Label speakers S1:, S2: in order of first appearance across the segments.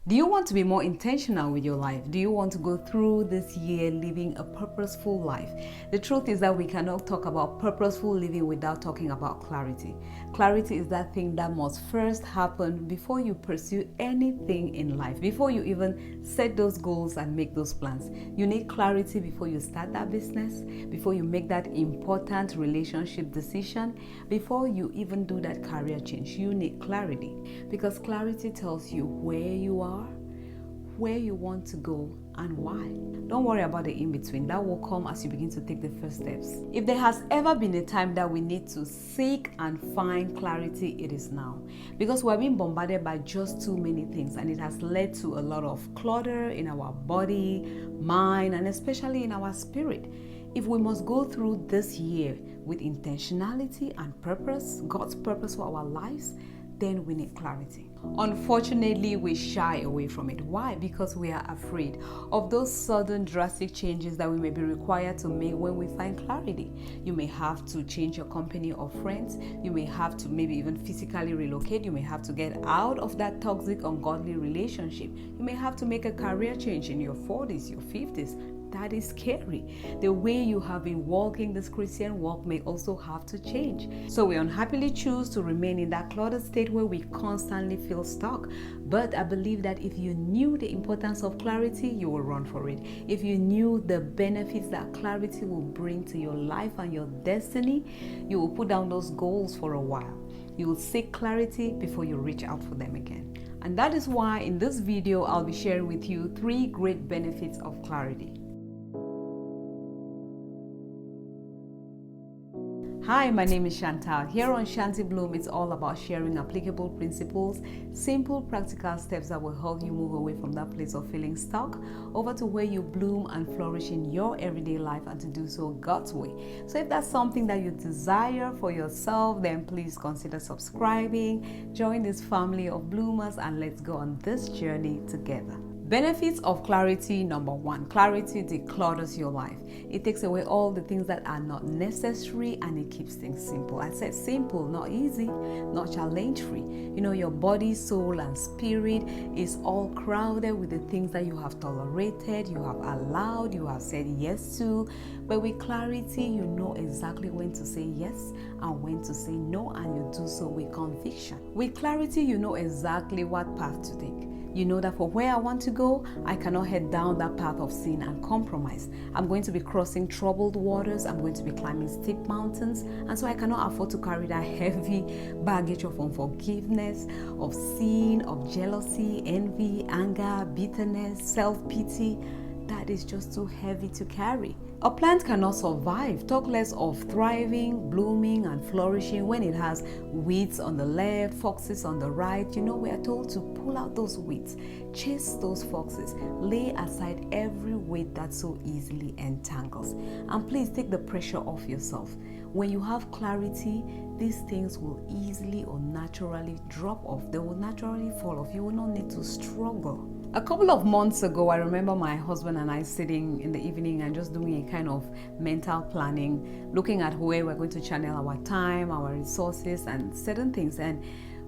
S1: Do you want to be more intentional with your life? Do you want to go through this year living a purposeful life? The truth is that we cannot talk about purposeful living without talking about clarity. Clarity is that thing that must first happen before you pursue anything in life, before you even set those goals and make those plans. You need clarity before you start that business, before you make that important relationship decision, before you even do that career change. You need clarity, because clarity tells you where you are, where you want to go, and why. Don't worry about the in-between. That will come as you begin to take the first steps. If there has ever been a time that we need to seek and find clarity, it is now. Because we're being bombarded by just too many things, and it has led to a lot of clutter in our body, mind, and especially in our spirit. If we must go through this year with intentionality and purpose, God's purpose for our lives, then we need clarity. Unfortunately, we shy away from it. Why? Because we are afraid of those sudden drastic changes that we may be required to make when we find clarity. You may have to change your company or friends. You may have to maybe even physically relocate. You may have to get out of that toxic, ungodly relationship. You may have to make a career change in your 40s, your 50s. That is scary. The way you have been walking this Christian walk may also have to change. So we unhappily choose to remain in that cluttered state where we constantly feel stuck. But I believe that if you knew the importance of clarity, you will run for it. If you knew the benefits that clarity will bring to your life and your destiny, you will put down those goals for a while. You will seek clarity before you reach out for them again. And that is why in this video, I'll be sharing with you 3 great benefits of clarity. Hi, my name is Chantal. Here on Shanti Bloom, it's all about sharing applicable principles, simple practical steps that will help you move away from that place of feeling stuck over to where you bloom and flourish in your everyday life, and to do so God's way. So if that's something that you desire for yourself, then please consider subscribing, join this family of bloomers, and let's go on this journey together. Benefits of clarity. Number 1, clarity declutters your life. It takes away all the things that are not necessary, and it keeps things simple. I said simple, not easy, not challenge-free. You know, your body, soul, and spirit is all crowded with the things that you have tolerated, you have allowed, you have said yes to. But with clarity, you know exactly when to say yes and when to say no, and you do so with conviction. With clarity, you know exactly what path to take. You know that for where I want to go, I cannot head down that path of sin and compromise. I'm going to be crossing troubled waters. I'm going to be climbing steep mountains. And so I cannot afford to carry that heavy baggage of unforgiveness, of sin, of jealousy, envy, anger, bitterness, self-pity. That is just too heavy to carry. A plant cannot survive, talk less of thriving, blooming, and flourishing when it has weeds on the left, foxes on the right. You know, we are told to pull out those weeds, chase those foxes, lay aside every weight that so easily entangles. And please take the pressure off yourself. When you have clarity, these things will easily or naturally drop off. They will naturally fall off. You will not need to struggle. A couple of months ago, I remember my husband and I sitting in the evening and just doing a kind of mental planning, looking at where we're going to channel our time, our resources, and certain things. And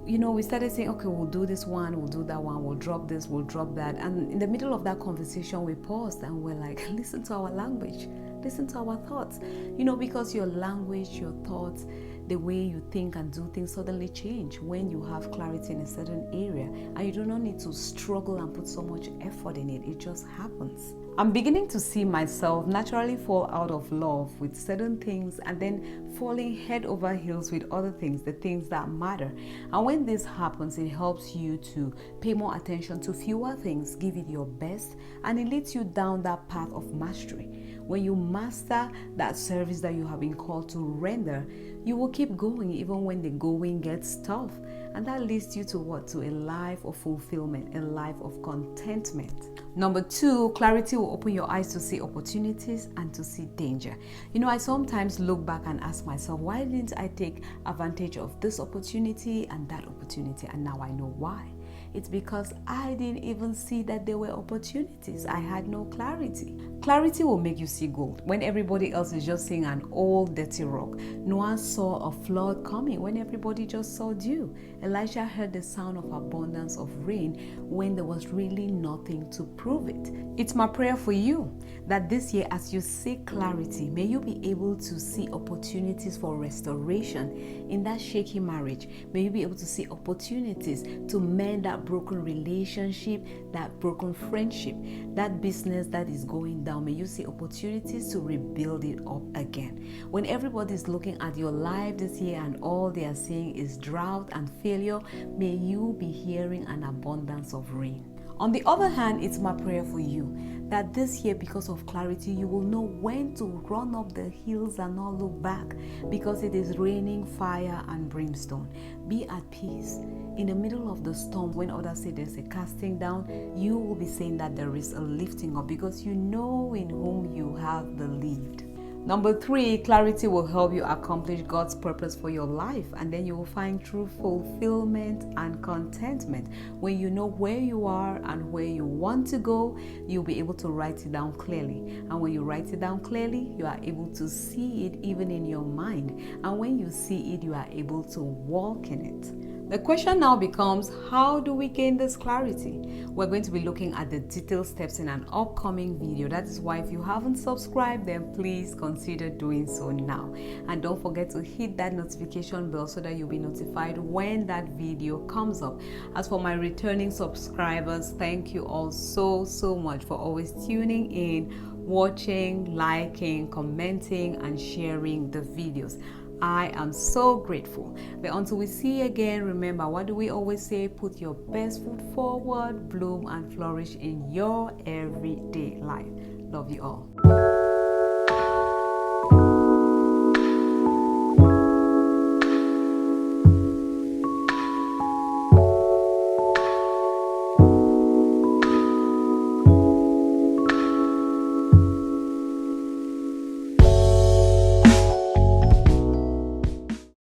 S1: you know, we started saying, okay, we'll do this one, we'll do that one, we'll drop this, we'll drop that. And in the middle of that conversation, we paused and we're like, listen to our language, listen to our thoughts. You know, because your language, your thoughts, the way you think and do things suddenly change when you have clarity in a certain area, and you do not need to struggle and put so much effort in it. It just happens. I'm beginning to see myself naturally fall out of love with certain things and then falling head over heels with other things, the things that matter. And when this happens, it helps you to pay more attention to fewer things, give it your best, and it leads you down that path of mastery. When you master that service that you have been called to render, you will keep going even when the going gets tough. And that leads you to what? To a life of fulfillment, a life of contentment. Number 2, clarity will open your eyes to see opportunities and to see danger. You know, I sometimes look back and ask myself, why didn't I take advantage of this opportunity and that opportunity? And now I know why. It's because I didn't even see that there were opportunities. I had no clarity. Clarity will make you see gold when everybody else is just seeing an old dirty rock. Noah saw a flood coming when everybody just saw dew. Elijah heard the sound of abundance of rain when there was really nothing to prove it. It's my prayer for you that this year, as you seek clarity, may you be able to see opportunities for restoration in that shaky marriage. May you be able to see opportunities to mend that broken relationship, that broken friendship, that business that is going down. May you see opportunities to rebuild it up again. When everybody is looking at your life this year and all they are seeing is drought and failure, may you be hearing an abundance of rain. On the other hand, it's my prayer for you that this year, because of clarity, you will know when to run up the hills and not look back, because it is raining fire and brimstone. Be at peace. In the middle of the storm, when others say there's a casting down, you will be saying that there is a lifting up, because you know in whom you have believed. Number 3, clarity will help you accomplish God's purpose for your life, and then you will find true fulfillment and contentment. When you know where you are and where you want to go, you'll be able to write it down clearly. And when you write it down clearly, you are able to see it even in your mind. And when you see it, you are able to walk in it. The question now becomes, how do we gain this clarity? We're going to be looking at the detailed steps in an upcoming video. That is why if you haven't subscribed, then please consider doing so now. And don't forget to hit that notification bell so that you'll be notified when that video comes up. As for my returning subscribers, thank you all so much for always tuning in, watching, liking, commenting, and sharing the videos. I am so grateful. But until we see you again, remember, what do we always say? Put your best foot forward, bloom and flourish in your everyday life. Love you all.